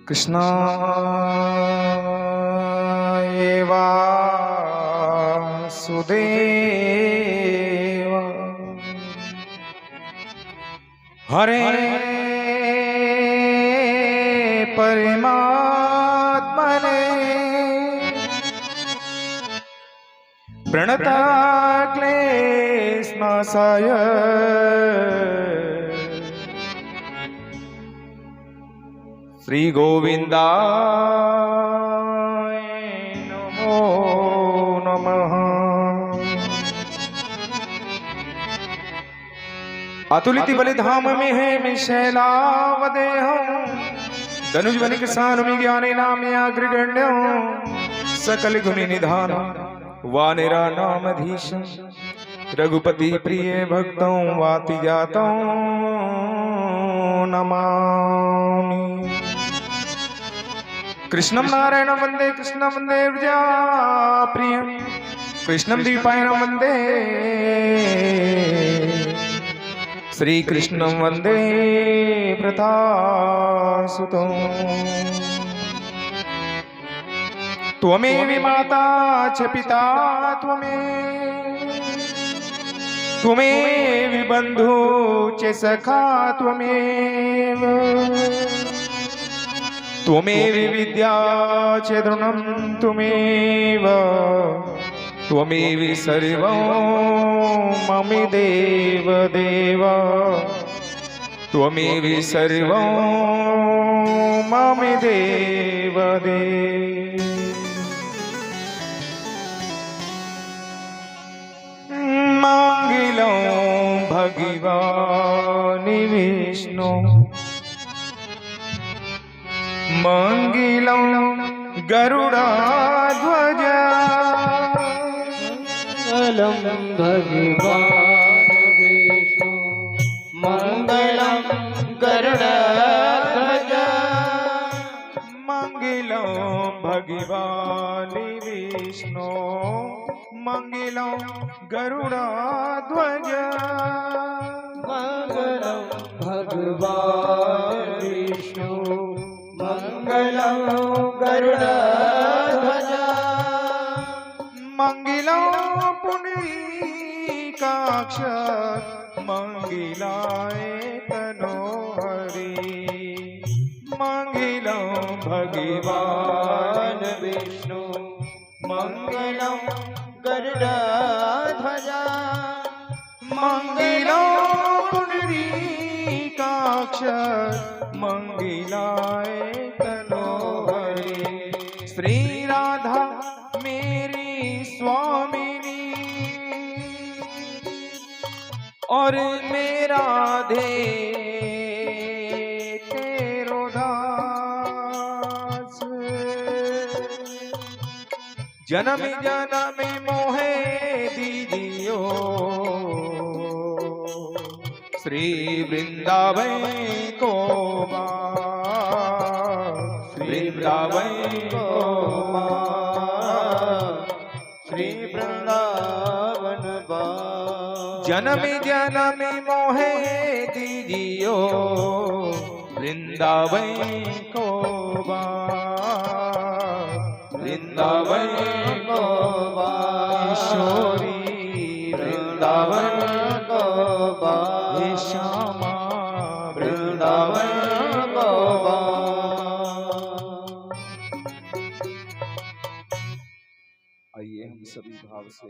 कृष्णाय वासुदेव हरे परमात्मने प्रणता क्लेशनाशाय श्री गोविंदाय नमो नमः। अतुलित बलिधाम में है मिशैलावदेहं धनुष बनिक सानुमि ज्ञाने नाम्याग्रगण्यं सकल गुण निधान वानिरा नामधीश रघुपति प्रिय भक्तों वाति जातों नमामि। कृष्णं नारायणं वंदे कृष्णं वंदे व्रजा प्रियं कृष्णं द्वीपायनं वंदे श्री कृष्णं वंदे प्रथासुतं। त्वमेव माता च पिता त्वमेव बंधु च सखा त्वमेव विद्या च द्रोणं त्वमेव सर्वं मम देव देव त्वमेव सर्वं मम देव देव। मंगलं भगवान् विष्णु मंगलं गरुडाध्वज मंगलं भगवान् विष्णु मंगलं गरुडाध्वज मंगलं भगवान् विष्णु मंगलं गरुडाध्वज मंगलं भगवान् विष्णु मंगलं गरुडाध्वज मंगलं पुंडरीकाक्ष मंगलाय तनोहरि मंगलं भगवान् विष्णु मंगलं गरुडाध्वज मंगलं पुंडरीकाक्ष मंगलाय तनोहरि। श्री राधा मेरी स्वामिनी और मेरा राधे तेरो दास जन्म जन्म मोहे दीजियो श्री वृंदावन को श्री वृंदावन को श्री वृंदावन जन्म जन्म मोहे दीजियो वृंदावन को वृंदावन को किशोरी वृंदावन को श्यामा वृंदावन को आइए हम सभी भाव से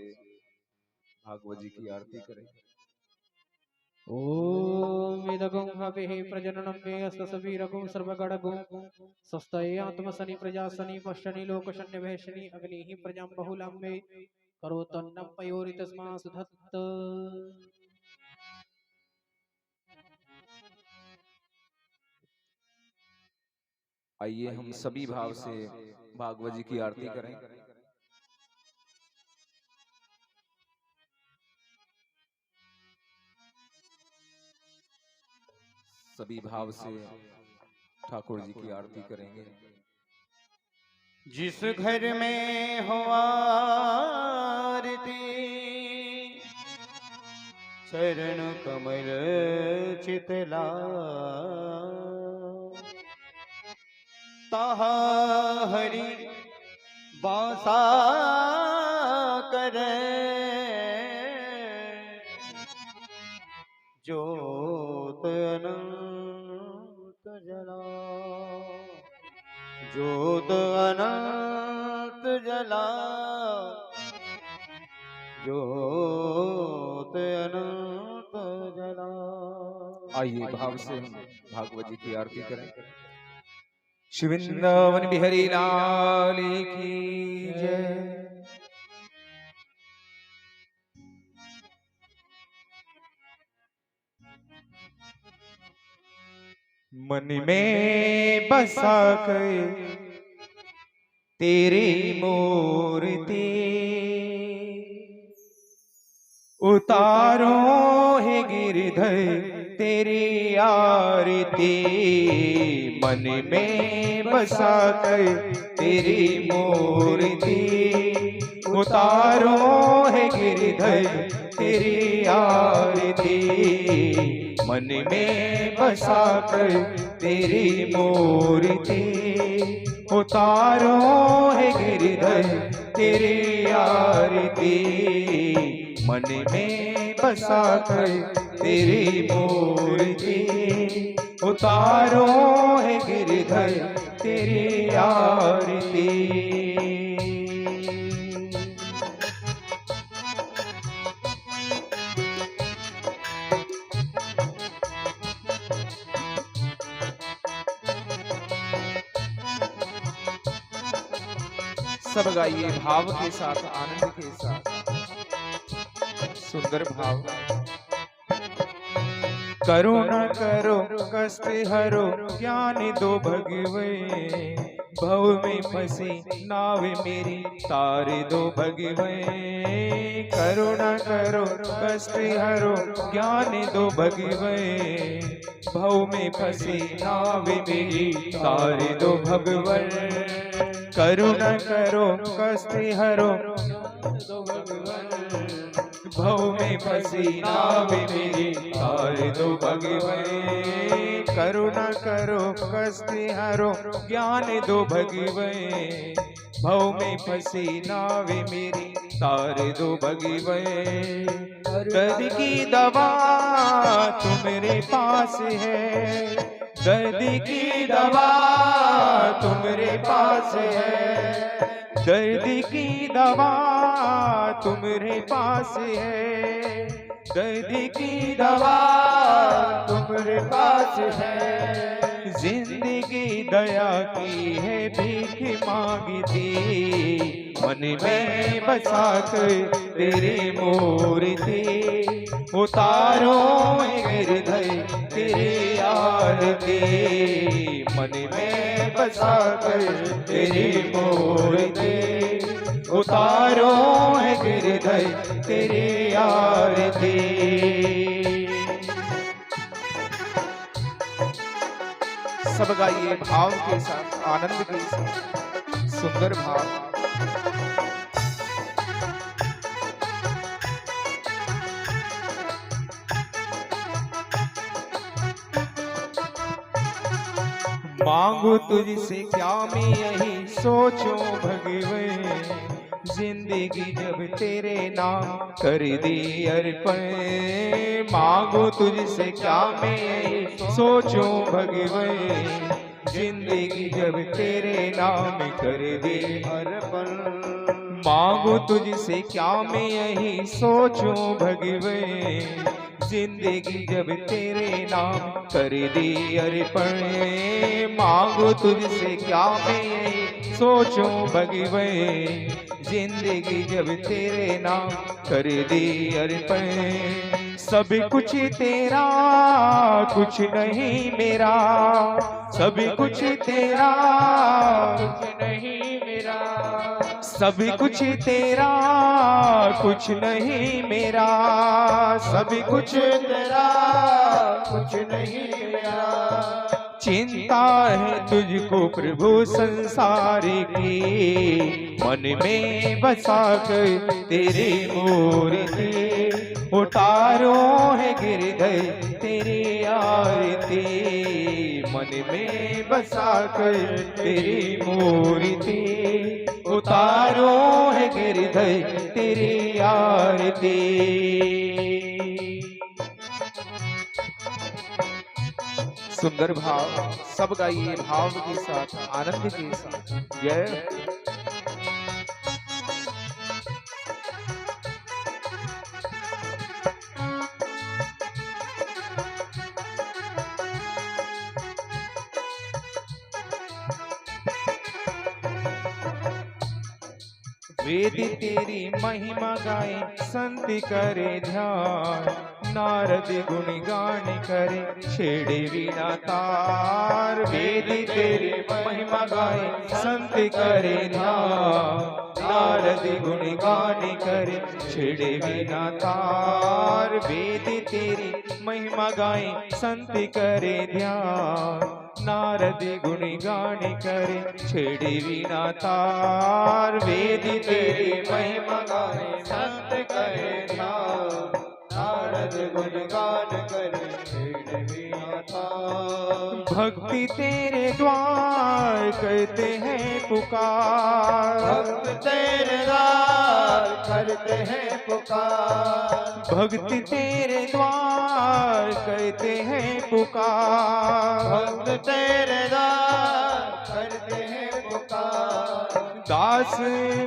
भागवत जी की आरती करें। ओम इदगुं हविः प्रजननं मे अस्सवीरगुं सर्वगणगुं स्वस्तये आत्मसनि प्रजासनि पश्यनि लोकशन्य वैशनि अग्निः प्रजां बहुलां मे करोतन्नं पयोरितस्मा सुधत्त। आइए हम सभी भाव से भागवत जी की आरती करें। सभी भाव से ठाकुर जी की आरती करेंगे। जिस घर में हो आरती चरण कमल चितला ताहा हरि बासा करे ज्योत अनंत जला ज्योत अनंत जला ज्योत अनंत जला। आइए भाव से हम भागवत जी की आरती करें। शिवृंदावन बिहारी लाल की जय। मन में बसा कर तेरी मूर्ति उतारो है गिरधर तेरी आरती। मन में बसा कर तेरी मूर्ति उतारो है गिरधर तेरी आरती। मन में बसा कर तेरी मूर्ति उतारो है गिरधर तेरी आरती। मन में बसा कर तेरी मूर्ति उतारो है गिरधर तेरी आरती। सब गाइए भाव के साथ, आनंद के साथ। सुंदर भाव। करुणा करो कष्ट हरो ज्ञान दो भगवे। भव में फंसी नाव मेरी तार दो भगवे। करुणा करो कष्ट हरो ज्ञान दो भगवे। भव में फंसी नाव मेरी तार दो भगवन। करुणा करो कष्ट हरो दो भगवन। भव में फंसी नाव मेरी तार दो भगवन। करुणा करो कष्ट हरो ज्ञान दो भगवन। भव में फंसी नाव मेरी तार दो भगवन। दर्द की दवा तुम्हारे पास है। दर्द की दवा तुम्हारे पास है। दर्द की दवा तुम्हारे पास है। दर्द की दवा तुम्हारे पास है। जिंदगी दया की है भीख मांगती। मन में बसा कर तेरी मूर्ति उतारो गिरधर तेरी आरती। मन में बसा कर तेरी मूर्ति उतारो है गिरधर तेरी आरती। सब गाइए भाव के साथ, आनंद के साथ। सुंदर भाव। मांगू तुझसे क्या मैं यही सोचो भगवे। जिंदगी जब तेरे नाम कर दी अर्पण। मांगू तुझसे क्या मैं यही सोचो भगवे। जिंदगी जब तेरे नाम कर दी अर्पण। मांगू तुझसे क्या मैं यही सोचो भगवे। जिंदगी जब तेरे नाम कर दी अर्पण। मांगो तुझसे क्या मैं सोचूं भगवे जिंदगी जब तेरे नाम कर दी अर्पण। सब कुछ तेरा कुछ नहीं मेरा, सब कुछ तेरा कुछ नहीं मेरा, सब कुछ तेरा कुछ नहीं मेरा, सब कुछ तेरा कुछ नहीं मेरा। चिंता है तुझको प्रभु संसार की, मन में बसा कर तेरी मूर्ति उतारो है गिरधर तेरी आरती। मन में बसा कर तेरी मूर्ति उतारो है गिरधर तेरी आरती। सुंदर भाव, सब गाइए भाव के साथ, आनंद के साथ। जय वेद तेरी महिमा गाए संत करे ध्यान, नारद गुण गान करे छेड़े वीणा तार। वेद तेरी महिमा गाए संत करे ध्यान, नारद गुण गान करे छेड़े वीणा तार। वेद तेरी महिमा गाए संत करे ध्यान, नारद गुण गान करे छेड़े वीणा तार। वेद तेरी महिमा गाए संत करे ध्यान, नारद गुण गान करे छेड़े वीणा तार। भक्ति तेरे द्वार करते हैं पुकार, भक्त तेरे द्वार करते हैं पुकार। भक्ति तेरे द्वार करते हैं पुकार। भक्त तेरे द्वार करते हैं पुकार। दास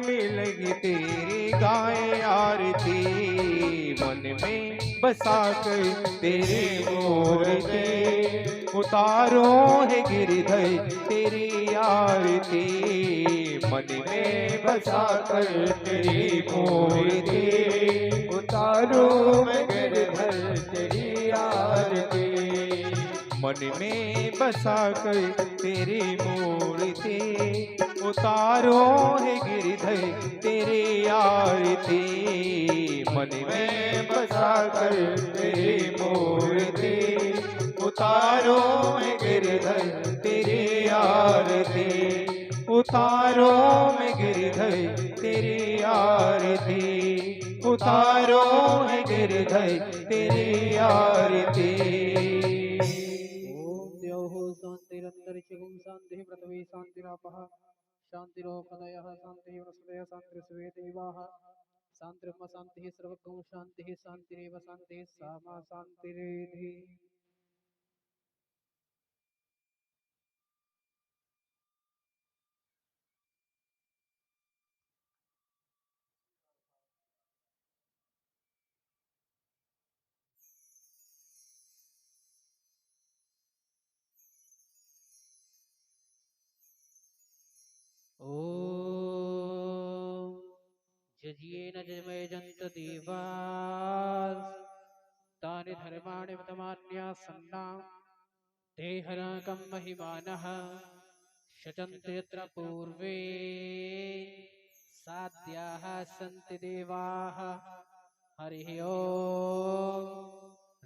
मिलेगी तेरी गाए आरती, मन में बसा कर तेरी मूर्ति उतारो है गिरधर तेरी आरती। मन में बसा कर तेरी मूर्ति उतारो है गिरधर तेरी आरती। मन में बसा कर तेरी मूर्ति उतारो है गिरधर तेरी आरती। मन में बसा कर तेरी मूर्ति उतारो है गिरधर तेरी आरती। उतारो है गिरधर तेरी आरती, उतारो है गिरधर तेरी आरती। ओम द्यौः शान्तिरन्तरिक्षं शान्तिः पृथिवी शान्तिरापः शान्तिरोपदयः शान्तिः वनस्पतयः शान्तिर्विश्वेदेवाः शान्तिर्ब्रह्म शान्तिः सर्वगं शान्तिः शान्तिरेव शान्तिः सा मा शान्तिरेधि। ॐ जज्येन जमयजन्त देवास् तानि धर्माणि वितमान्यासन्ना ते हनकं महिमानः शचन्ति यत्र पूर्वे साध्याः सन्ति देवाः। हरिः ॐ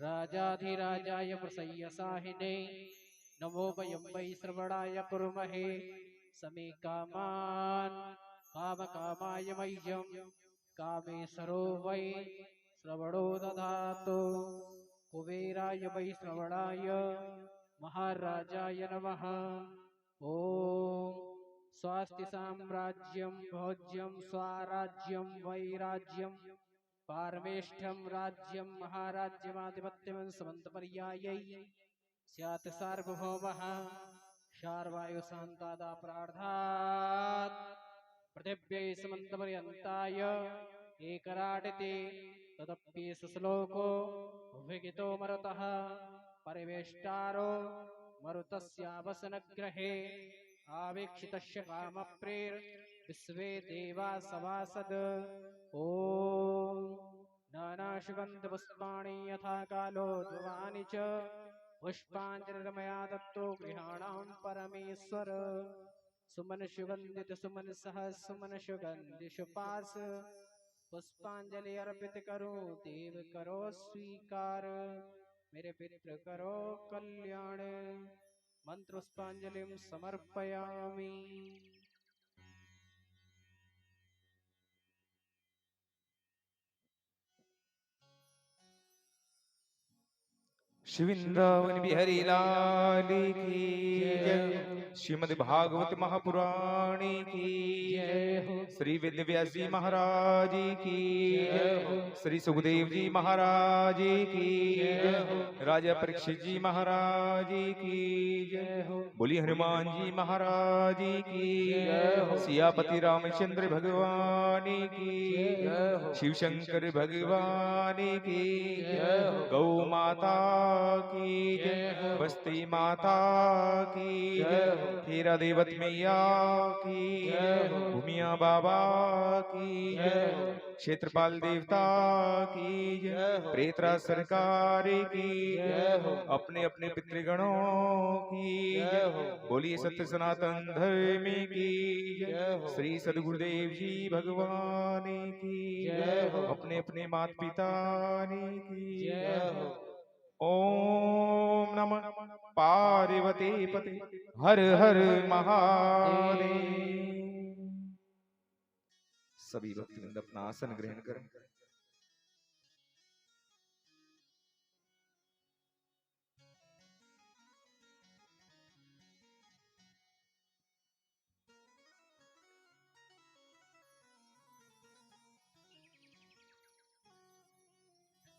राजाधिराजाय प्रसय्यसाहिने नमो वयं वै श्रवणाय कुर्महे समे कामान् कामकामाय मह्यं कामेश्वरो वै श्रवणो दधातु। कुबेराय वै श्रवणाय महाराजाय नमः। ॐ स्वास्ति साम्राज्यं भोज्यं स्वाराज्यं वैराज्यं पारमेष्ठ्यं राज्यं महाराज्यमाधिपत्यं समन्तपर्यायै स्यात् सार्वभौमः शार्वायुशान्तादा प्रार्थात् पृथिव्यै समन्तपर्यन्ताय एकराटिते तदप्येष श्लोको विगितो मरुतः परिवेष्टारो मरुतस्यावसनग्रहे आवेक्षितस्य कामप्रेर विश्वे देवा सभासद ॐ नानाशुगन्धपुष्पाणि यथा कालोद्भवानि च पुष्पाञ्जलिर्मया दत्तो गृहाणां परमेश्वर सुमन सुगंधित सुमन सहस सुमन सुगंधि सुपास पुष्पांजलि अर्पित करो देव करो स्वीकार मेरे पितृ करो कल्याण मंत्र पुष्पांजलिं समर्पयामि। श्री वृंदावन बिहारी लाल की जय। श्रीमद् भागवत महापुराणी की जय हो। श्री वेद व्यास जी महाराज की जय हो। श्री सुखदेव जी महाराज की जय हो। राजा परीक्षित जी महाराज की जय जय। हो। बोली हनुमान जी महाराज की जय हो। सियापति रामचंद्र भगवान की जय हो। शिव शंकर भगवान की जय हो। गौ माता की जय जय। हो। बस्ती माता की जय जय। हो। हीरा देवत मैया की जय हो। भूमिया बाबा की जय जय। हो। क्षेत्रपाल देवता की जय जय। हो। प्रेतराज सरकार की जय जय। हो। अपने अपने पितृगणों की जय जय। हो। बोलिए सत्य सनातन धर्म की जय जय। हो। श्री सदगुरुदेव जी भगवान की जय हो। अपने अपने माता पिता की जय जय हो। हो। ओम नमः पार्वती पते हर हर महादेव। सभी भक्तवृंद अपना आसन ग्रहण करें।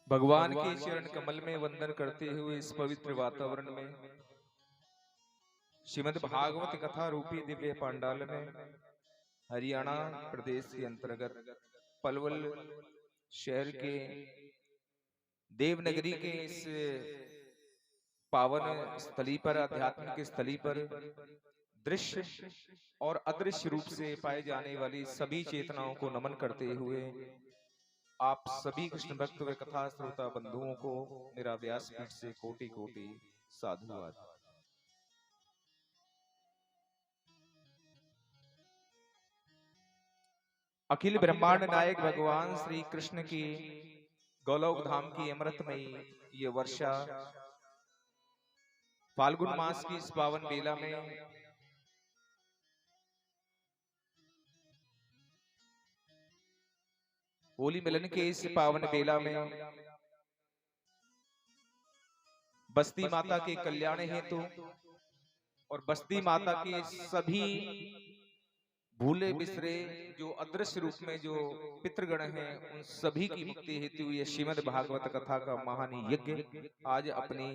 भगवान के चरण कमल में वंदन करते हुए इस पवित्र वातावरण में श्रीमद् भागवत कथा रूपी दिव्य पांडाल में हरियाणा प्रदेश के अंतर्गत पलवल शहर के देवनगरी के इस पावन स्थली पर आध्यात्मिक स्थली पर दृश्य और अदृश्य रूप से पाए जाने वाली सभी चेतनाओं को नमन करते हुए आप सभी कृष्ण भक्त व कथा श्रोता बंधुओं को मेरा व्यासपीठ से कोटि कोटि साधुवाद। अखिल ब्रह्मांड नायक भगवान श्री कृष्ण की गोलोक धाम की अमृतमयी ये वर्षा फाल्गुन मास की इस पावन बेला में होली मिलन के इस पावन बेला में बस्ती माता के कल्याण हेतु और बस्ती माता के सभी भूले बिसरे जो अदृश्य रूप में जो पितृगण हैं उन सभी की मुक्ति हेतु ये श्रीमद् भागवत कथा का महान यज्ञ आज अपनी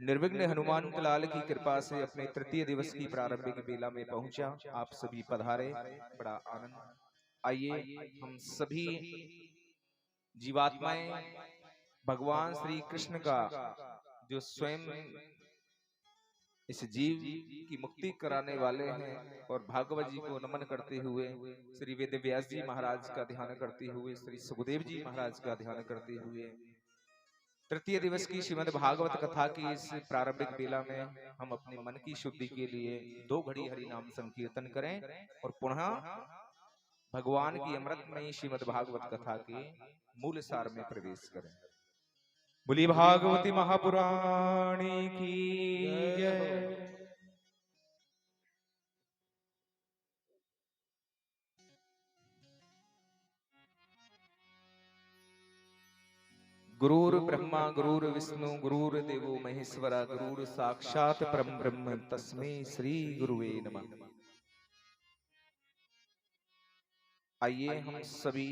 निर्विघ्न हनुमान लाल की कृपा से अपने तृतीय दिवस की प्रारंभिक बेला में पहुंचा। आप सभी पधारे, बड़ा आनंद। आइए हम सभी जीवात्माएं भगवान श्री कृष्ण का जो स्वयं इस जीव की मुक्ति कराने वाले हैं और भागवत जी को नमन करते हुए श्री वेद व्यास जी महाराज का ध्यान करते हुए श्री सुखदेव जी महाराज का ध्यान करते हुए तृतीय दिवस की श्रीमद् भागवत कथा की इस प्रारंभिक बेला में हम अपने मन की शुद्धि के लिए 2 घड़ी हरि नाम संकीर्तन करें और पुनः भगवान की अमृतमयी श्रीमद् भागवत कथा के मूल सार में प्रवेश करें। बोली भागवती महापुराणी की जय। गुरुर ब्रह्मा गुरुर विष्णु गुरुर देवो महेश्वरा गुरुर साक्षात परम ब्रह्म तस्मै श्री गुरुवे नमः। आइए हम सभी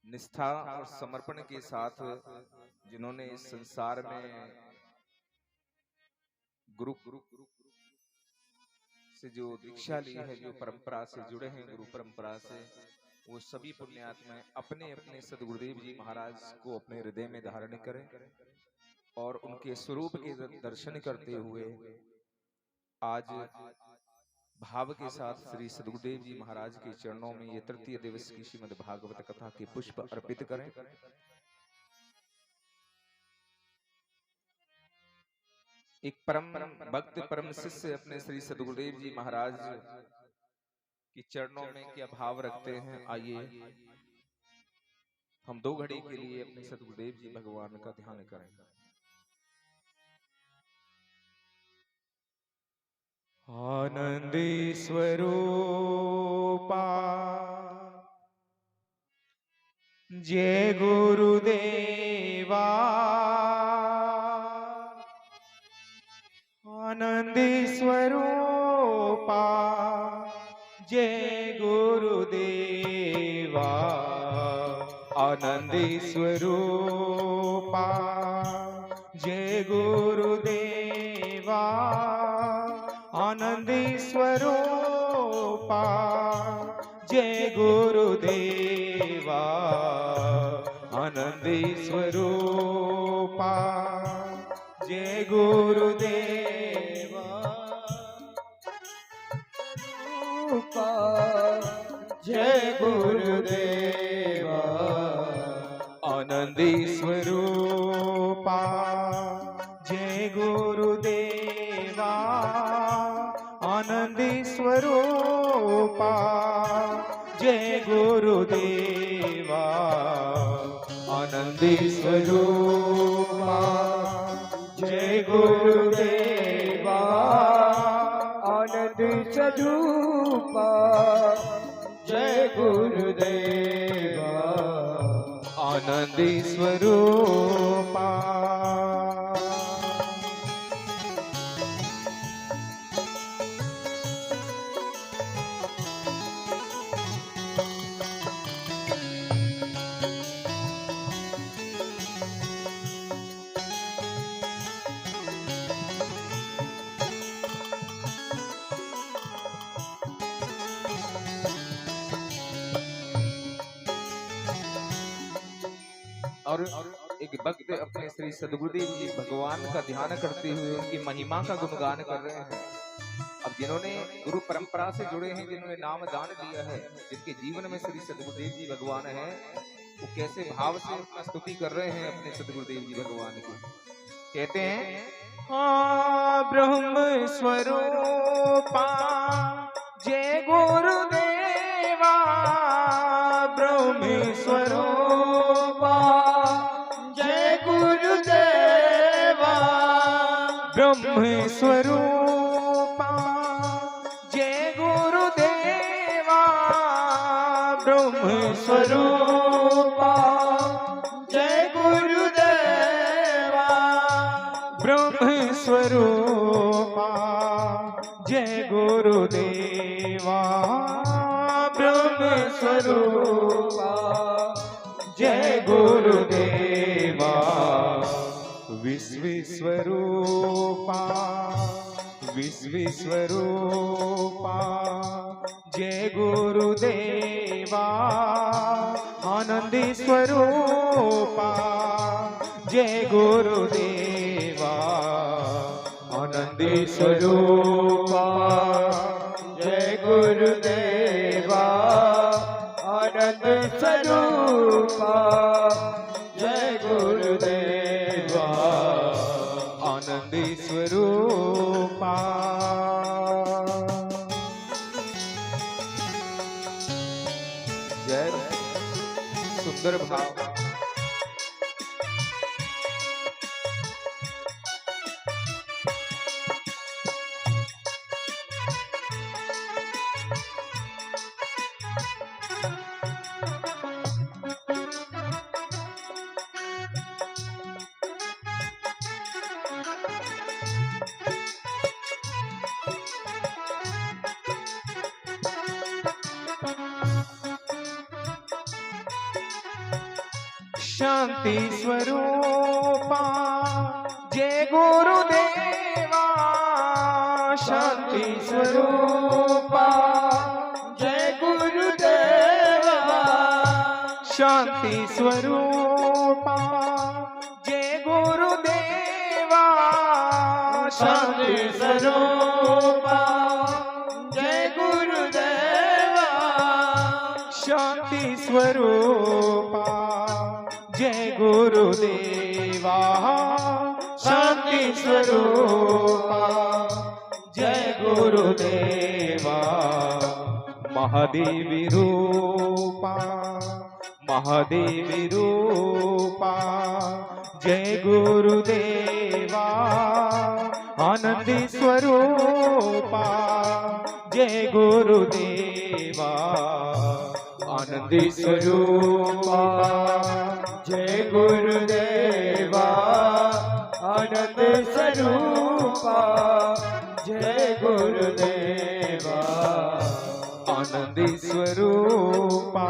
निष्ठा और समर्पण के साथ जिन्होंने इस संसार में गुरु से जो दीक्षा ली है, जो परंपरा से जुड़े हैं गुरु परंपरा से, वो सभी पुण्यात्माएं अपने अपने सदगुरुदेव जी महाराज को अपने हृदय में धारण करें और उनके स्वरूप के दर्शन करते हुए आज भाव के साथ श्री सद्गुरुदेव जी महाराज के चरणों में ये तृतीय दिवस की श्रीमद् भागवत कथा के पुष्प अर्पित करें। एक परम भक्त परम शिष्य अपने श्री सद्गुरुदेव जी महाराज के चरणों में क्या भाव रखते हैं, आइए हम 2 घड़ी के लिए अपने सद्गुरुदेव जी भगवान का ध्यान करें। आनंदी स्वरूपा जय गुरुदेवा, आनंदी स्वरूपा जय गुरुदेवा, आनंदी स्वरूपा जय गुरुदेवा, आनंदी स्वरूपा जय गुरुदेवा, आनंदी स्वरूपा जय गुरुदेवा, स्वरूपा जय गुरुदेवा, आनंदी स्वरूपा जय गुरुदेवा, आनंदी स्वरूपा जय गुरुदेवा, आनंदी स्वरूपा जय गुरुदेवा, आनंदी स्वरूपा जय गुरुदेवा, आनंदी स्वरूपा। और एक भक्त अपने श्री सद्गुरुदेव जी भगवान का ध्यान करते हुए उनकी महिमा का गुणगान कर रहे हैं। अब जिन्होंने गुरु परंपरा से जुड़े हैं, जिन्होंने नाम दान दिया है, जिनके जीवन में श्री सद्गुरुदेव जी भगवान है, वो कैसे भाव से अपना स्तुति कर रहे हैं अपने सद्गुरुदेव जी भगवान की। कहते हैं ब्रह्म स्वरूपा जय गुरुदेवा, ब्रह्म स्वरूपा जय गुरुदेवा, ब्रह्म स्वरूपा जय गुरुदेवा, ब्रह्म स्वरूपा जय गुरुदेवा, ब्रह्म स्वरूपा जय गुरुदेवा, ब्रह्म स्वरूपा जय गुरुदेवा, विश्व स्वरूपा विश्व स्वरूपा जय गुरुदेवा, आनंदी स्वरूपा जय गुरुदेवा, आनंदी स्वरूपा जय गुरुदेवा, आनंद स्वरूपा जय गुरुदेवा, आनंदी स्वरूपा। जय सुंदर भाव। शांति स्वरूपा जय गुरुदेवा, शांति स्वरूपा जय गुरुदेवा, शांति स्वरूपा जय गुरुदेवा, शांति स्वरूपा स्वरूपा जय गुरुदेवा शांति स्वरूपा जय गुरुदेवा महादेवी रूपा महादेवी रूपा जय गुरुदेवा आनंदी स्वरूपा जय गुरुदेवा आनंदी स्वरूपा जय गुरुदेवा आनंद स्वरूपा जय गुरुदेवा आनंदी स्वरूपा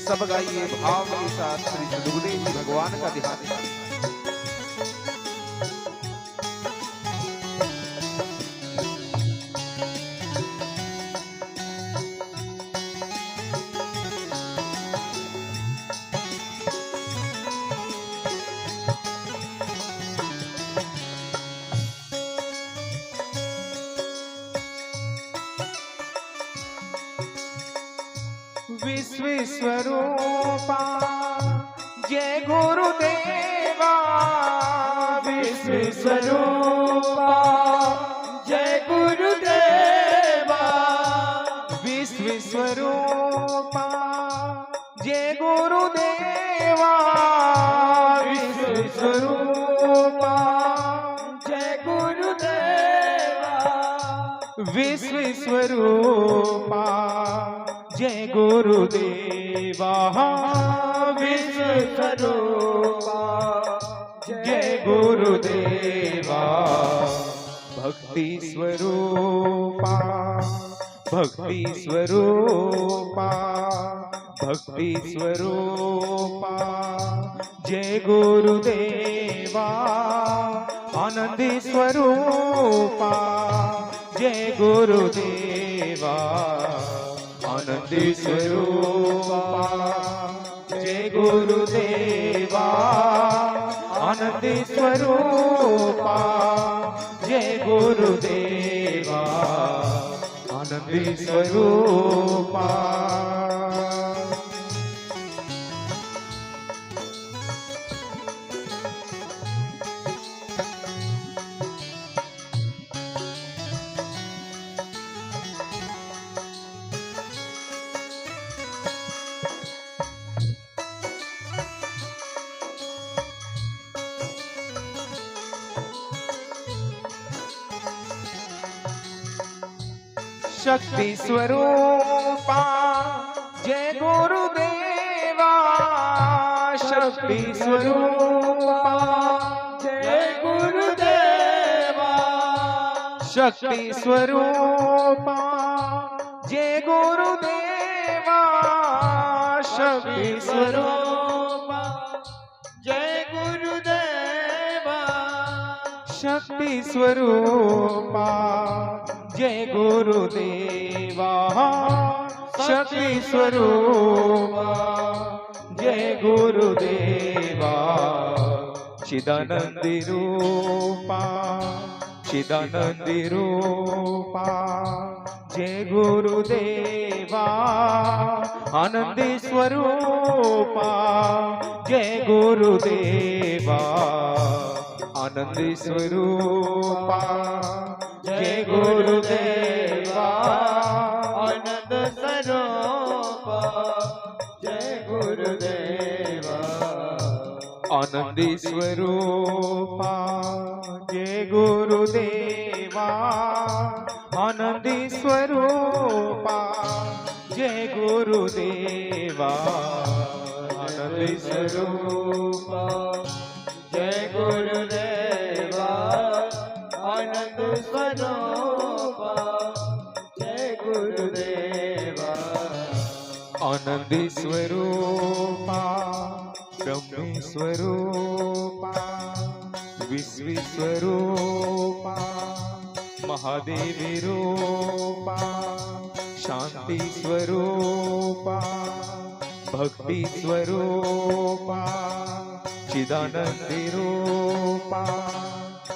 सब गाइए भाव के साथ श्री सद्गुरुदेव जी भगवान का ध्यान। विश्व स्वरूपा जय गुरुदेवा विश्व स्वरूपा जय गुरुदेवा विश्व स्वरूपा जय गुरुदेवा विश्व स्वरूपा जय गुरुदेवा विश्व स्वरूपा जय गुरुदेवा विश्व स्वरूपा जय गुरुदेवा भक्ति स्वरूपा भक्ति स्वरूपा भक्ति स्वरूपा जय गुरुदेवा आनंद स्वरूपा जय गुरुदेवा आनंद स्वरूपा जय गुरुदेवा आनंद स्वरूपा जय गुरुदेवा आनंद स्वरूपा शक्ति स्वरूपा जय गुरुदेवा शक्ति स्वरूपा जय गुरुदेवा शक्ति स्वरूपा जय गुरुदेवा शक्ति स्वरूपा जय गुरुदेवा शक्ति स्वरूपा जय गुरुदेवा शक्ति स्वरूपा जय गुरुदेवा चिदानंद रूपा चिदानंद रूपा जय गुरुदेवा आनंद स्वरूपा जय गुरुदेवा आनंद स्वरूपा जय गुरुदेवा आनंद स्वरूपा जय गुरुदेवा आनंद स्वरूपा जय गुरुदेवा आनंद स्वरूपा जय गुरुदेवा आनंद स्वरूपा जय गुरुदेवा आनंद स्वरूपा जय गुरुदेवा आनंद स्वरूपा ब्रह्म स्वरूपा विश्व स्वरूपा महादेवी रूपा शांति स्वरूपा भक्ति स्वरूपा चिदानंदी रूपा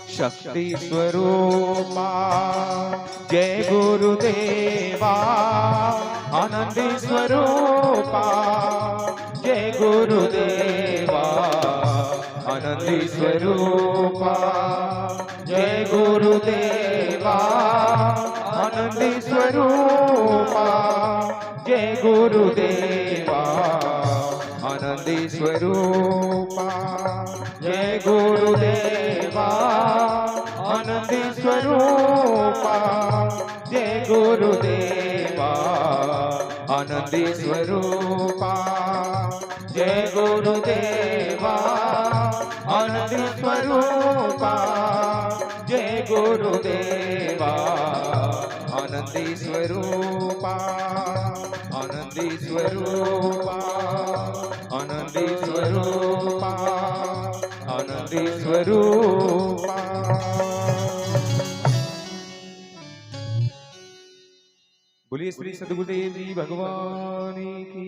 शक्ति स्वरूपा जय गुरुदेवा आनंदी स्वरूपा जय गुरुदेवा आनंदी स्वरूपा जय गुरुदेवा आनंदी स्वरूपा जय गुरुदेवा आनंदी स्वरूपा जय गुरुदेवा आनंदी स्वरूपा जय गुरुदेवा आनंदी स्वरूपा जय गुरुदेवा आनंदी स्वरूपा जय गुरुदेवा आनंदी स्वरूपा आनंदी स्वरूपा आनंदी स्वरूपा आनंदी स्वरूपा। बोलिए श्री सद्गुरुदेव जी भगवान की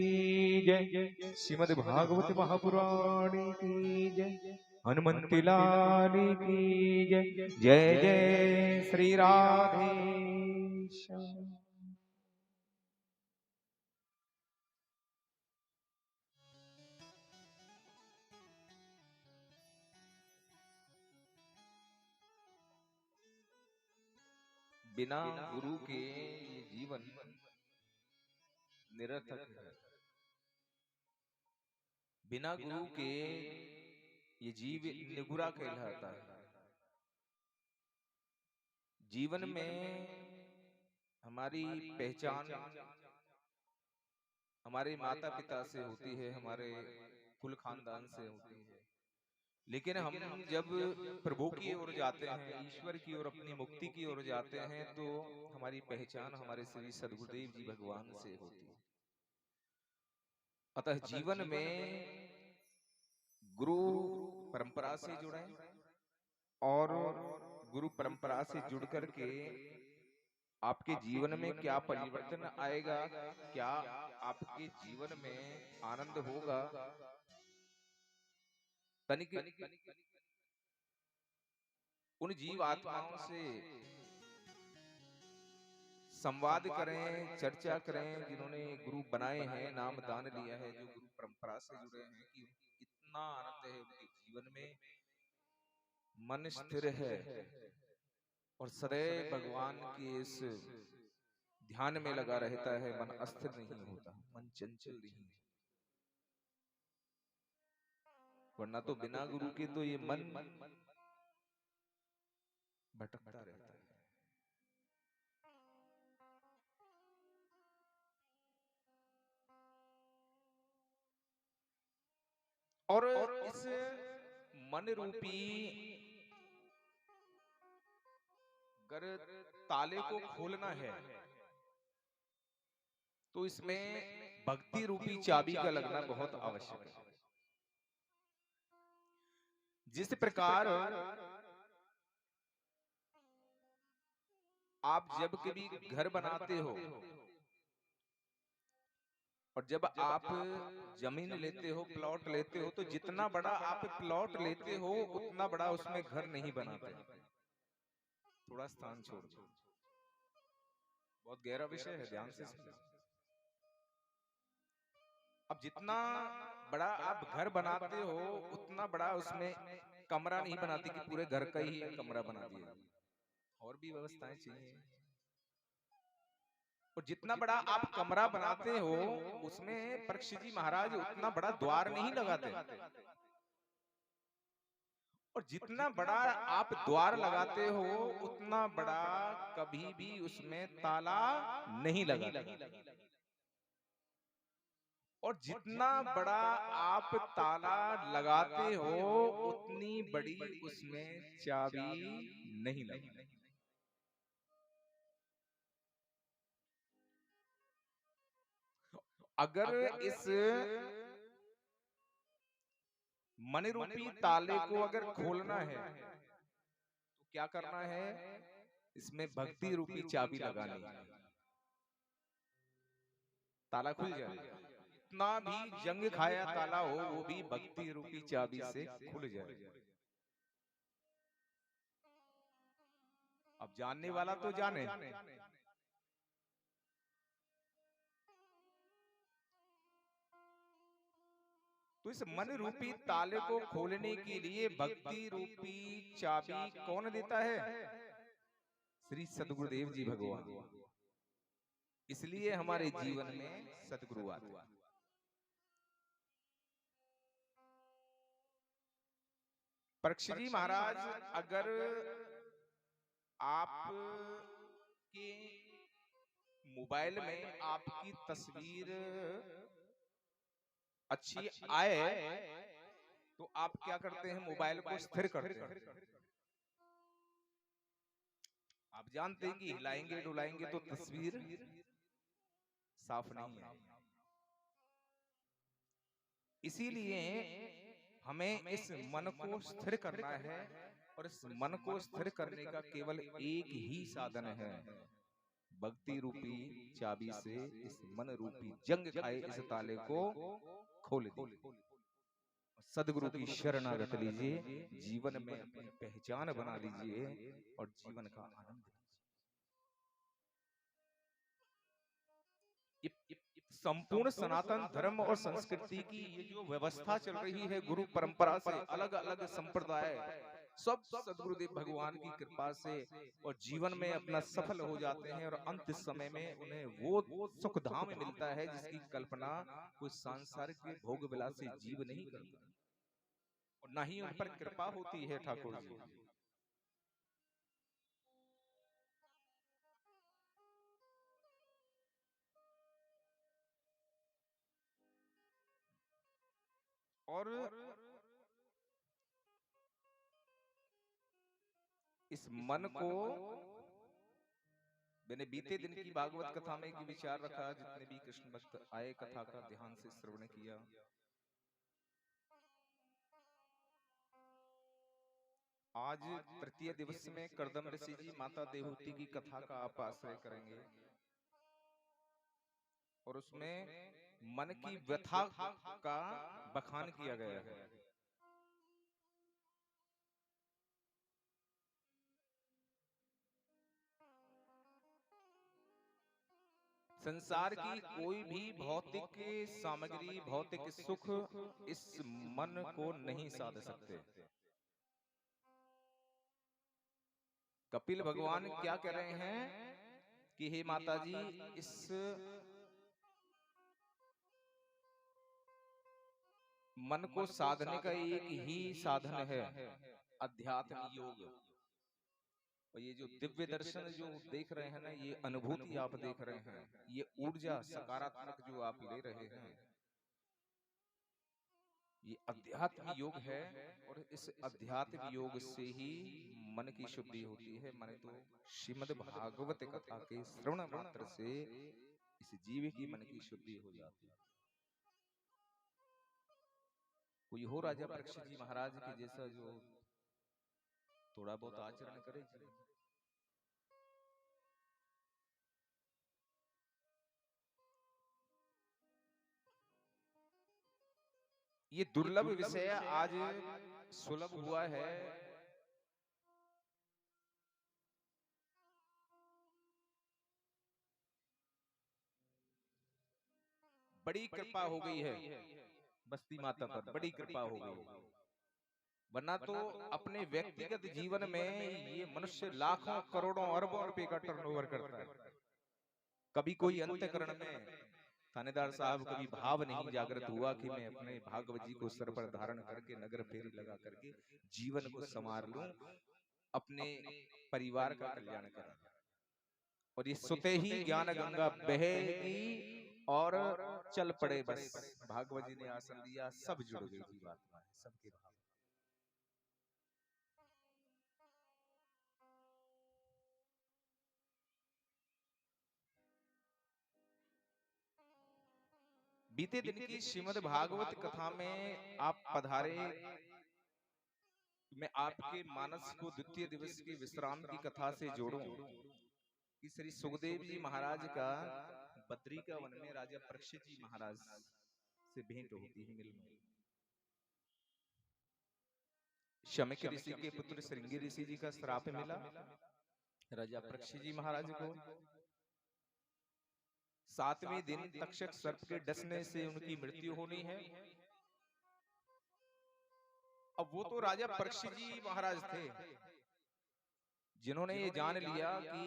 जय। श्रीमद् भागवत महापुराण की जय। हनुमंत लाल की जय। जय जय श्री राधेश। बिना गुरु के ये जीवन निरर्थक है। बिना गुरु के ये जीव निगुरा कहलाता है। जीवन में हमारी पहचान हमारे माता पिता से होती है, हमारे कुल खानदान से होती है। लेकिन हम जब प्रभु की ओर जाते हैं, ईश्वर की ओर, अपनी मुक्ति की ओर जाते हैं, तो हमारी पहचान हमारे श्री सद्गुरुदेव जी भगवान से होती है। अतः जीवन में गुरु परंपरा से जुड़े और गुरु परंपरा से जुड़ करके आपके जीवन में क्या परिवर्तन आएगा, क्या आपके जीवन में आनंद होगा, तनिक उन जीव आत्माओं से संवाद करें, चर्चा करें, जिन्होंने गुरु बनाए हैं, नाम दान लिया है, जो गुरु परंपरा से जुड़े हैं, कि कितना आनंद है उनके जीवन में। मन स्थिर है और सदैव भगवान के इस ध्यान में लगा रहता है। मन अस्थिर नहीं होता, मन चंचल नहीं है। वरना तो बिना गुरु के तो ये मन भटकता रहता है। और इस मन रूपी अगर ताले को खोलना है तो इसमें भक्ति रूपी चाबी का लगना बहुत आवश्यक है। जिस प्रकार आप जब कभी घर बनाते हो और जब आप जमीन लेते हो, प्लॉट लेते हो, तो जितना बड़ा आप प्लॉट लेते हो उतना बड़ा उसमें घर नहीं बनाते, थोड़ा स्थान छोड़ दो। बहुत गहरा विषय है, ध्यान से सुनो। अब जितना बड़ा आप घर बनाते हो उतना बड़ा उसमें कमरा नहीं बनाते कि पूरे घर का ही कमरा बना दिया, और भी व्यवस्थाएं चाहिए। और जितना बड़ा आप कमरा बनाते हो उसमें परीक्षित जी महाराज उतना बड़ा द्वार नहीं लगाते, और जितना बड़ा आप द्वार लगाते हो उतना बड़ा कभी भी उसमें ताला नहीं लगाते। और जितना बड़ा आप ताला लगाते हो उतनी बड़ी उसमें चाबी नहीं लगाते। अगर इस मन रूपी ताले को अगर खोलना है तो क्या करना है, इसमें भक्ति रूपी चाबी लगानी है, ताला खुल जाएगा। कितना भी जंग खाया ताला हो, वो भी भक्ति रूपी चाबी से खुल जाए। अब जानने वाला तो जाने। तो इस मन रूपी ताले को खोलने के लिए भक्ति रूपी चाबी कौन देता है? श्री सद्गुरुदेव जी भगवान। इसलिए हमारे जीवन में सद्गुरु आते हैं। परीक्षित जी महाराज, अगर आप के मोबाइल में आपकी तस्वीर अच्छी आए तो आप क्या करते हैं? मोबाइल को स्थिर करते हैं। आप जानते हैं कि हिलाएंगे डुलाएंगे तो तस्वीर साफ नहीं है। इसीलिए हमें इस मन को स्थिर करना है, और इस मन को स्थिर करने का केवल एक ही साधन है, भक्ति रूपी चाबी से इस मन रूपी जंग खाए इस ताले को खोल दीजिए। सद्गुरु की शरणागत लीजिए, जीवन में अपनी पहचान बना लीजिए और जीवन का आनंद लीजिए। संपूर्ण सनातन धर्म और संस्कृति की ये जो व्यवस्था चल रही है, गुरु परंपरा से अलग अलग संप्रदाय, सब सद्गुरुदेव भगवान की कृपा से और जीवन में अपना सफल हो जाते हैं, और अंत समय में उन्हें वो सुख धाम मिलता है जिसकी कल्पना कोई सांसारिक भोग विलासी जीव नहीं करता, और न ही उन पर कृपा होती है ठाकुर जी। और इस मन को मैंने बीते दिन की भागवत कथा में एक विचार रखा, जितने भी कृष्ण भक्त आए कथा का ध्यान से श्रवण किया। आज तृतीय दिवस में कर्दम ऋषि जी माता देवहूति की कथा का आप आश्रय करेंगे, और उसमें मन की व्यथा का बखान किया गया है। संसार की कोई भी भौतिक सामग्री, भौतिक सुख इस मन को नहीं साध सकते। कपिल भगवान क्या कह रहे हैं कि हे माता जी, इस मन को साधने का एक ही साधन है, अध्यात्म योग। और ये जो दिव्य दर्शन जो देख रहे हैं ना, ये अनुभूति आप देख रहे हैं, ये ऊर्जा सकारात्मक जो आप ले रहे हैं, ये अध्यात्म योग है। और इस अध्यात्म योग से ही मन की शुद्धि होती है। माने तो श्रीमद् भागवत कथा के श्रवण मात्र से इस जीव की मन की शुद्धि हो जाती है। कोई हो राजा परीक्षित जी महाराज के जैसा जो थोड़ा बहुत आचरण करे। ये दुर्लभ विषय आज सुलभ हुआ है। बड़ी कृपा हो गई है बस्ती माता पर, बड़ी कृपा हो गई। वरना तो अपने व्यक्तिगत जीवन में ये मनुष्य लाखों करोड़ों अरबों रुपए का टर्नओवर करता है। कभी कोई अंतःकरण में थानेदार साहब कभी भाव नहीं जागृत हुआ कि मैं अपने भागवत जी को सर पर धारण करके नगर फेरी लगा करके जीवन को संवार लूं, अपने परिवार का कल्याण करूं। और ये सुते ही ज्ञान गंगा बहेगी और चल पड़े बस। भागवत जी ने आसन दिया, सब जुड़ गई जीवात्मा, सबके भाव। बीते दिन की श्रीमद् भागवत कथा में आप पधारे, मैं आपके मानस को द्वितीय दिवस के विश्राम की कथा से जोड़ूं कि श्री सुखदेव जी महाराज का बद्री का वन में राजा परीक्षित जी महाराज से भेंट होती है मिलना। शमिक ऋषि के पुत्र श्रृंगी ऋषि जी का श्राप मिला राजा परीक्षित जी महाराज को। 7वें दिन तक्षक सर्प के डसने से उनकी मृत्यु होनी है। अब वो तो राजा परीक्षित जी महाराज थे जिन्होंने ये जान लिया कि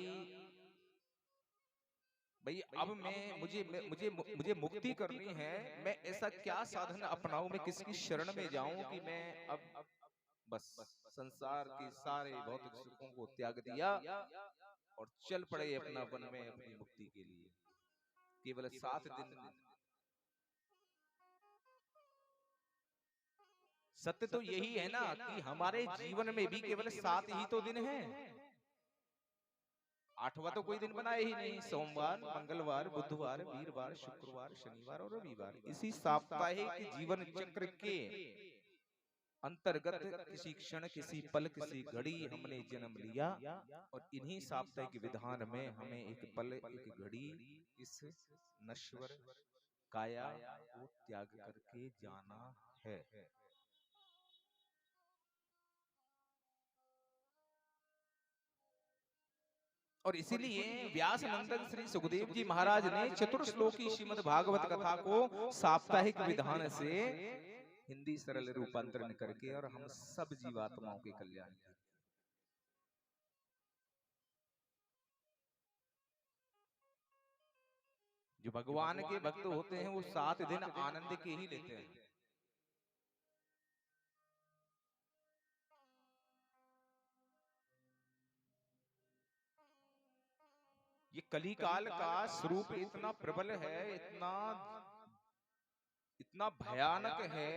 भाई अब मुझे मुक्ति करनी है। मैं ऐसा क्या साधन अपनाऊं, मैं किसकी शरण में जाऊं कि मैं अब बस संसार के सारे भौतिक सुखों को त्याग दिया और चल पड़े अपना वन में अपनी मुक्ति के लिए। केवल 7 दिन। सत्य तो यही है ना कि हमारे जीवन में भी केवल 7 ही तो दिन हैं। 8वां तो कोई दिन बनाया ही नहीं। सोमवार, मंगलवार, बुधवार, वीरवार, शुक्रवार, शनिवार और रविवार। इसी साप्ताहिक जीवन चक्र के अंतर्गत किसी क्षण, किसी पल, किसी घड़ी हमने जन्म लिया और इन्हीं साप्ताहिक विधान में हमें एक पल, एक घड़ी इस नश्वर काया को त्याग करके जाना है। और इसीलिए व्यास नंदन श्री सुखदेव जी महाराज ने चतुर्श्लोकी श्रीमद् भागवत कथा को साप्ताहिक विधान से हिंदी सरल रूपांतरण करके और हम सब जीवात्माओं के कल्याण के जो भगवान के भक्त होते हैं वो 7 दिन आनंद के ही लेते हैं। ये कलिकाल का स्वरूप इतना प्रबल है, इतना भयानक है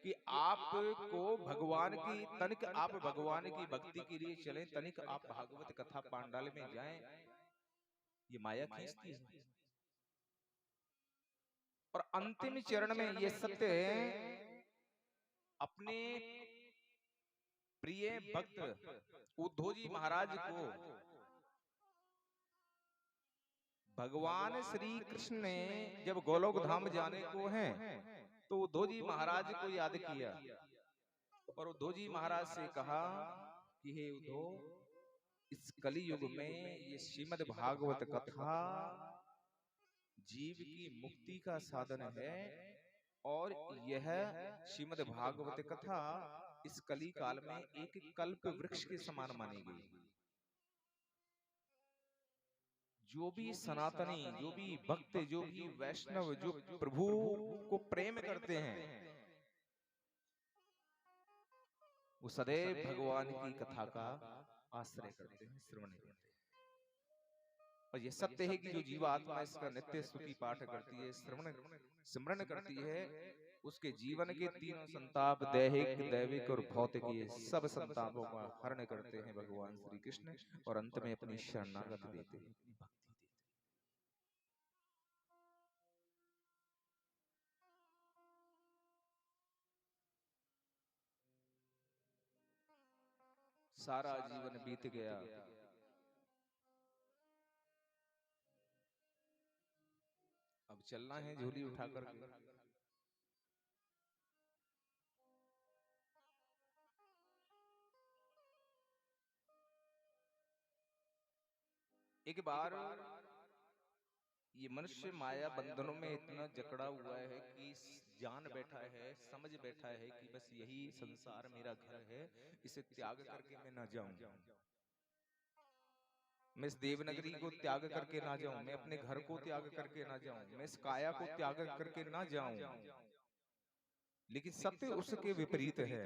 कि आपको भगवान की तनिक आप भगवान की भक्ति के लिए चलें, तनिक आप भागवत कथा पांडाल में जाएं, ये माया खींचती है। और अंतिम चरण में ये सत्य है, अपने प्रिय भक्त उद्धव जी महाराज को भगवान श्री कृष्ण ने जब गोलोक धाम जाने को है तो उद्धव जी महाराज को याद किया और उद्धव जी महाराज से कहा कि हे उद्धव, इस कलयुग में ये श्रीमद् भागवत कथा जीव की मुक्ति का साधन है और यह श्रीमद् भागवत कथा इस कली काल में एक कल्प वृक्ष के समान मानी गई। जो भी सनातनी, जो भी भक्त, जो भी वैष्णव, जो प्रभु को प्रेम करते हैं वो सदैव भगवान की कथा का आश्रय करते हैं, श्रवण करते हैं। और ये सत्य है कि जो जीवात्मा इसका नित्य स्तुति पाठ करती है, श्रवण सिमरन करती है, उसके जीवन के तीनों संताप, दैहिक, दैविक और भौतिक, ये सब संतापों का हरण करते हैं भगवान श्री कृष्ण और अंत में अपनी शरणागत देते हैं, अपनी भक्ति देते हैं। सारा जीवन बीत गया, अब चलना है झोली उठा करके। एक बार ये मनुष्य माया बंधनों में इतना जकड़ा हुआ है कि जान बैठा है, समझ बैठा है कि बस यही संसार मेरा घर है, इसे त्याग करके मैं ना जाऊं, मैं इस देवनगरी को त्याग करके ना जाऊं, मैं अपने घर को त्याग करके ना जाऊं, मैं इस काया को त्याग करके ना जाऊं। लेकिन सत्य उसके विपरीत है।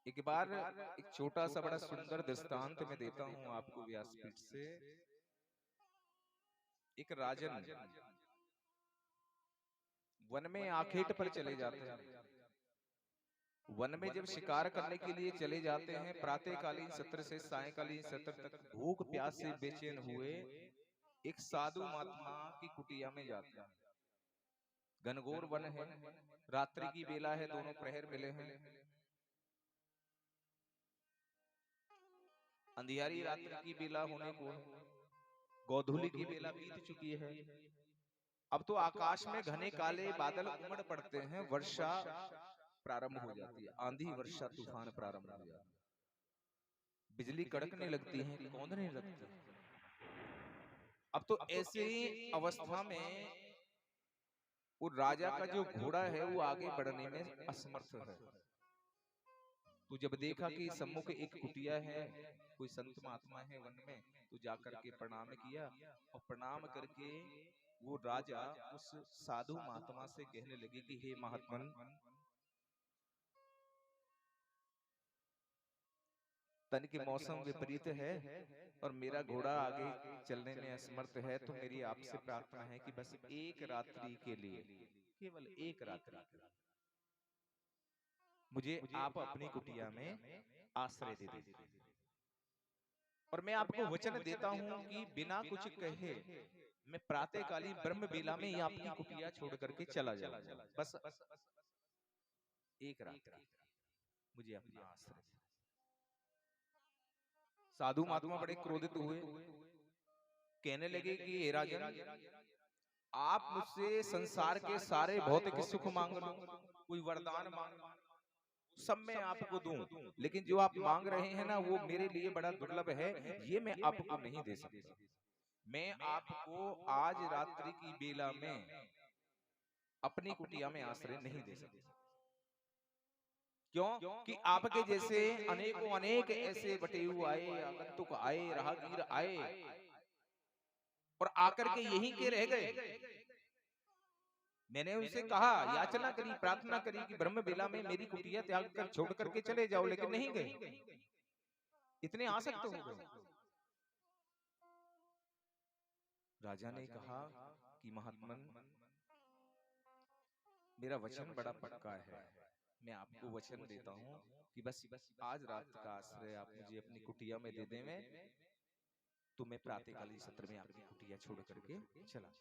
एक बार एक छोटा सा बड़ा सुंदर दृष्टांत मैं देता हूं आपको व्यासपीठ से। एक राजन वन में आखेट पर चले जाते हैं। वन में जब शिकार करने के लिए चले जाते हैं, प्रातःकालीन सत्र से सायंकालीन सत्र तक भूख प्यास से बेचैन हुए एक साधु महात्मा की कुटिया में जाते हैं। घनघोर वन है, रात्रि की बेला है, दोनों प्रहर मिले हैं, अंधियारी रात्रि की बेला होने को, गोधूली की बेला बीत चुकी है। अब तो आकाश में घने काले बादल उमड़ पड़ते हैं, वर्षा प्रारंभ हो जाती है, आंधी वर्षा तूफान प्रारंभ हो जाता है, बिजली कड़कने लगती है, कौंधने लगती है। अब तो ऐसे अवस्था में वो राजा का जो घोड़ा है वो आगे बढ़ने में असमर्थ है। तो जब देखा कि सम्मुख एक कुटिया है, कोई संत महात्मा है वन में, तो जाकर के प्रणाम किया, और प्रणाम करके वो राजा उस साधु महात्मा से कहने लगे कि हे महात्मन, तन के मौसम विपरीत है और मेरा घोड़ा आगे चलने में असमर्थ है, तो मेरी आपसे प्रार्थना है कि बस एक रात्रि के लिए, केवल एक रात्रि के लिए मुझे आप अपनी कुटिया में आश्रय दे दीजिए, और मैं आपको वचन देता हूं कि बिना कुछ कहे मैं प्रातःकालीन ब्रह्म बेला में ही आपकी कुटिया छोड़ करके चला जाऊंगा, बस एक रात्रि मुझे अपना आश्रय दे। साधु महात्मा बड़े क्रोधित हुए, कहने लगे कि हे राजन, आप मुझसे संसार के सारे भौतिक सुख मांग लो, कोई वरदान मांग लो, सब मैं आपको दूं, लेकिन जो आप मांग रहे हैं ना वो मेरे लिए बड़ा दुर्लभ है, ये मैं आपको नहीं दे सकता। मैं आपको आज रात्रि की बेला में अपनी कुटिया में आश्रय नहीं दे सकता। क्यों कि आपके जैसे अनेकों अनेक ऐसे बटेऊ आए, आगंतुक आए, राहगीर आए और आकर के यहीं के रह गए। मैंने उनसे कहा, याचना करी, प्रार्थना करी कि ब्रह्म बेला में मेरी कुटिया त्याग कर छोड़ करके चले जाओ, लेकिन नहीं गए, इतने आसक्त हो गए। राजा ने कहा कि महात्मन, मेरा वचन बड़ा पक्का है, मैं आपको वचन देता हूं कि बस आज रात का आश्रय आप मुझे अपनी कुटिया में दे दें, तो मैं प्रातःकालीन सत्र में आपकी कुटिया छोड़ करके चला,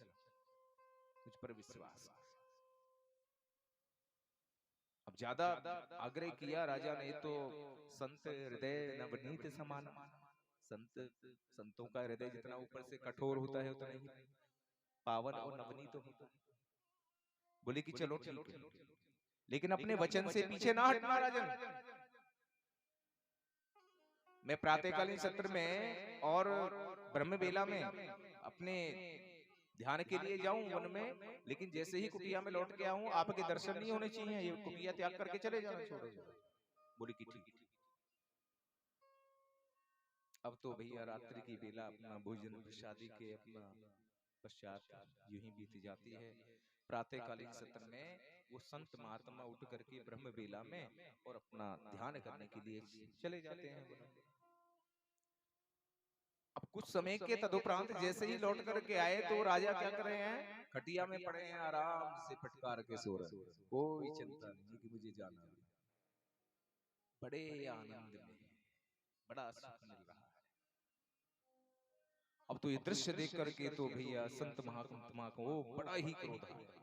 मुझ पर विश्वास। अब ज्यादा आग्रह किया राजा ने तो संत हृदय नवनीत समान, संतों का हृदय जितना ऊपर से कठोर होता है उतना ही पावन और नवनीत होता है। बोले कि चलो ठीक है, लेकिन अपने वचन से पीछे ना हटना राजन। मैं प्रातःकालीन सत्र में और ब्रह्म बेला में अपने ध्यान के लिए जाऊं वन में, लेकिन जैसे ही कुटिया में लौट के आऊं आपके दर्शन नहीं होने चाहिए, ये कुटिया त्याग करके चले जाना, छोड़ो। बोली कि ठीक। अब तो भैया रात्रि की बेला अपना भोजन प्रसादी के अपना पश्चात यूं ही बीत जाती है। प्रातःकालीन सत्र में वो संत महात्मा उठ करके ब्रह्म बेला में और अपना ध्यान करने के लिए चले जाते हैं। अब कुछ समय के तदुपरांत जैसे ही लौट करके आए तो राजा क्या कर रहे हैं, खटिया में पड़े हैं, आराम से फटकार के सो रहे हैं, कोई चिंता नहीं कि मुझे जाना है, बड़े आनंद में, बड़ा सुख मिल रहा है। अब तो ये दृश्य देख करके तो भैया संत महात्मा को बड़ा ही क्रोध आ गया,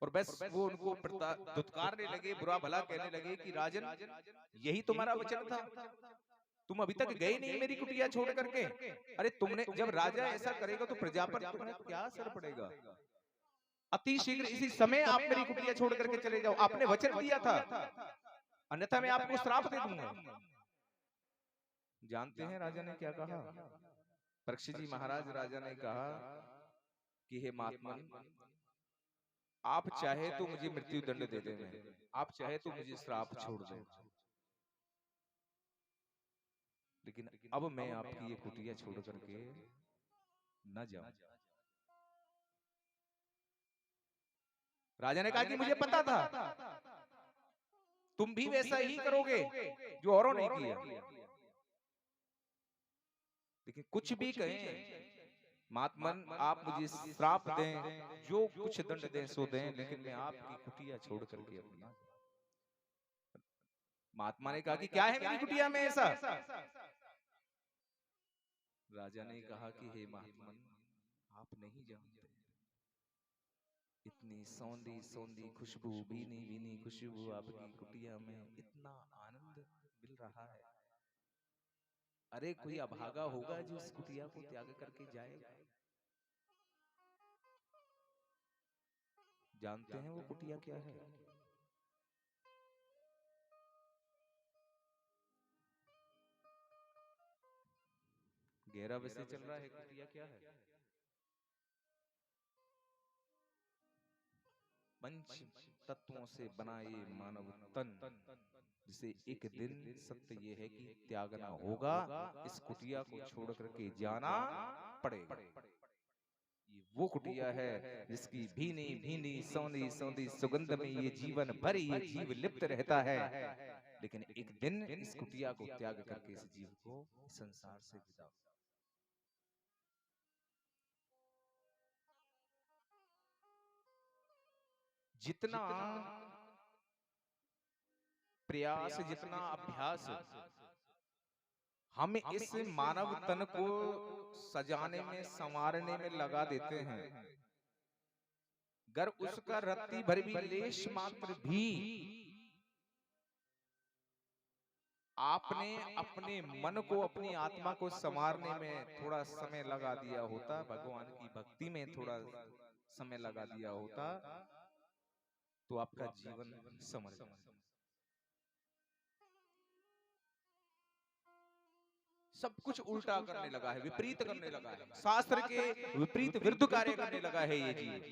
और बस वो उनको दुत्कारने लगे, बुरा भला कहने लगे कि राजन, यही तुम्हारा वचन था, तुम अभी तक गए नहीं मेरी कुटिया छोड़ करके। अरे तुमने, जब राजा ऐसा करेगा तो प्रजा पर तुम्हारा क्या असर पड़ेगा, अति शीघ्र इसी समय आप मेरी कुटिया छोड़ करके चले जाओ, आपने वचन दिया था, अन्यथा मैं आपको श्राप दे दूंगा। जानते हैं राजा ने क्या कहा? परीक्षित जी महाराज, राजा ने कहा कि हे महात्मन, आप चाहे तो मुझे मृत्यु दंड दे दें, आप चाहे तो मुझे श्राप छोड़ दें, लेकिन अब मैं आपकी ये कुटिया छोड़ करके न जाऊं। राजा ने कहा कि मुझे पता था तुम भी वैसा ही करोगे जो औरों ने किया, लेकिन कुछ भी कहें महात्मन, आप मुझे श्राप दें, जो कुछ दंड दें सो दें, लेकिन मैं आपकी कुटिया छोड़ करके अपना। महात्मा ने कहा कि क्या है मेरी कुटिया में ऐसा? राजा ने कहा कि हे महात्मन, आप नहीं जानते, इतनी सौंधी सौंधी खुशबू, भीनी भीनी खुशबू आपकी कुटिया में, इतना आनंद मिल रहा है। अरे कोई अभागा होगा जो इस कुटिया को त्याग करके जाएगा? जानते हैं वो कुटिया क्या है? गहरा विषय चल रहा है, कुटिया क्या है? पंच तत्वों से बना ये मानव तन, जिसे एक दिन सत्य ये है कि त्यागना होगा, इस कुटिया को छोड़ करके जाना पड़ेगा। ये वो कुटिया है जिसकी भीनी भीनी सौंधी सौंधी सुगंध में ये जीवन भर ये जीव लिप्त रहता है, लेकिन एक दिन इस कुटिया को त्याग करके इस जीव को इस संसार से विदा हो। जितना प्रयास, जितना अभ्यास हम इस मानव तन को सजाने में संवारने में लगा देते हैं, अगर उसका रत्ती भर भी लेश मात्र भी आपने अपने मन को, अपनी आत्मा को संवारने में थोड़ा समय लगा दिया होता, भगवान की भक्ति में थोड़ा समय लगा दिया होता, तो आपका जीवन समर जाता। सब कुछ उल्टा करने लगा है, विपरीत करने लगा है, शास्त्र के विपरीत विरुद्ध कार्य करने लगा है ये जीव,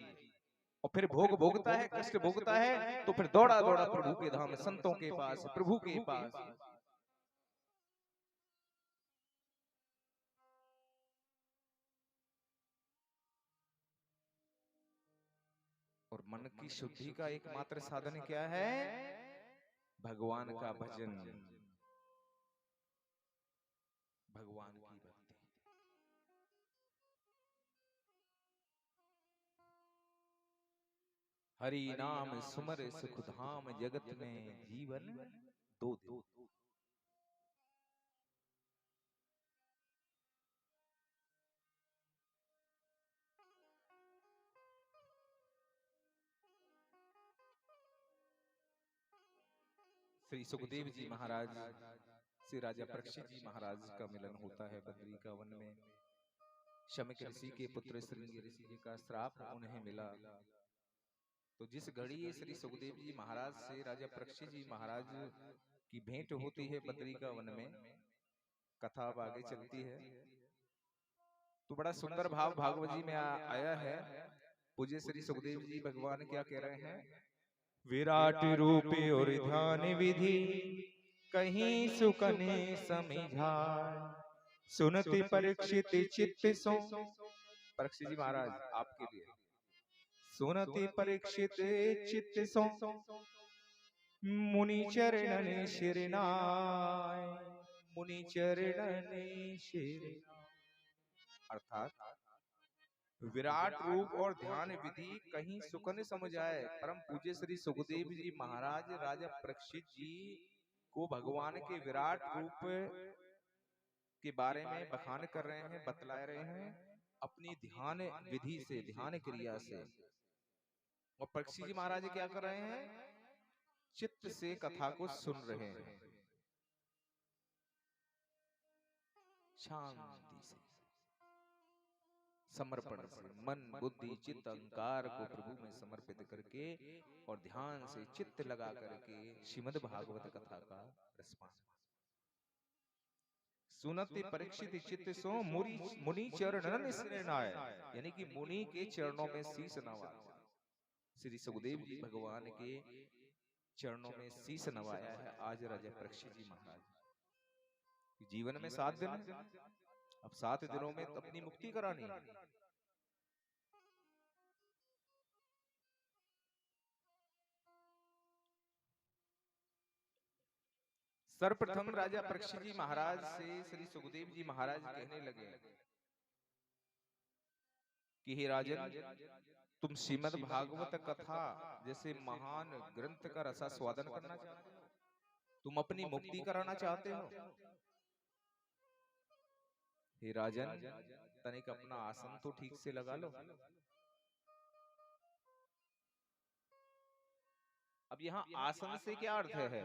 और फिर भोग भोगता है, कष्ट भोगता है, तो फिर दौड़ा दौड़ा प्रभु के धाम, संतों के पास, प्रभु के पास। और मन की शुद्धि का एकमात्र साधन क्या है? भगवान का भजन, भगवान की भक्ति। हरि नाम सुमर सुख धाम, जगत में जीवन दो दिन। श्री सुखदेव जी महाराज से राजा परीक्षित जी महाराज का मिलन होता है बद्री का वन में। शमिक ऋषि के पुत्र श्रृंगी ऋषि जी का श्राप उन्हें मिला, तो जिस घड़ी श्री सुखदेव जी महाराज से राजा परीक्षित जी महाराज की भेंट होती है बद्री का वन में, कथा अब आगे चलती है, तो बड़ा सुंदर भाव भागवत जी में आया है। पूज्य श्री सुखदेव जी भगवान क्या कह रहे हैं? विराट रूप और ध्यान विधि कहीं सुकने समझाय, सुनति परीक्षित चित्त सो। परीक्षित जी महाराज आपके लिए, सुनति परीक्षित चित्त सो, मुनि चरणन शिरनाय, मुनि चरणन शिरनाय। अर्थात विराट रूप और ध्यान विधि कहीं सुकन समझ आए। परम पूज्य श्री सुखदेव जी महाराज राजा परीक्षित जी को भगवान के विराट रूप के बारे में बखान कर रहे हैं, बतला रहे हैं अपनी ध्यान विधि से, ध्यान क्रिया से। और परीक्षित जी महाराज क्या कर रहे हैं? चित्त से कथा को सुन रहे हैं, शांति से, समर्पण से, मन बुद्धि चित्त अहंकार को प्रभु में समर्पित करके और ध्यान से चित्त लगा करके श्रीमद् भागवत कथा का रसपान। सुनते परीक्षित चित्त सो, मुनि चरणन शिरनाय, यानी कि मुनि के चरणों में शीश नवाया। श्री सुखदेव जी भगवान के चरणों में शीश नवाया है आज राजा परीक्षित जी महाराज। जीवन में 7 दिन है, अब 7 दिनों में अपनी मुक्ति करानी है। सर्वप्रथम राजा परीक्षित जी महाराज से श्री सुखदेव जी महाराज कहने लगे कि हे राजन, तुम श्रीमद् भागवत कथा जैसे महान ग्रंथ का रसास्वादन करना चाहते हो, तुम अपनी मुक्ति कराना चाहते हो। हे राजन, तनिक अपना आसन तो ठीक से लगा लो। अब यहाँ आसन से क्या अर्थ है?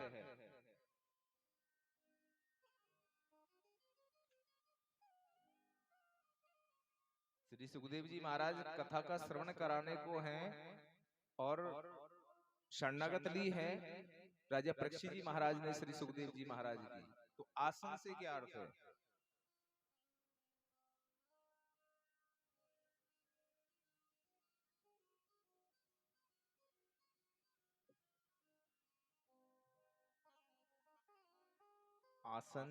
श्री सुखदेव जी महाराज कथा का श्रवण कराने को हैं और शरणागत ली है राजा परीक्षित जी महाराज ने श्री सुखदेव जी महाराज की। तो आसन से क्या अर्थ है? आसन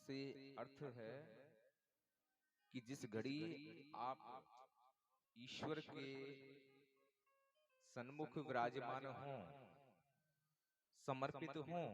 से अर्थ है कि जिस घड़ी आप ईश्वर के सन्मुख विराजमान हों, समर्पित हों,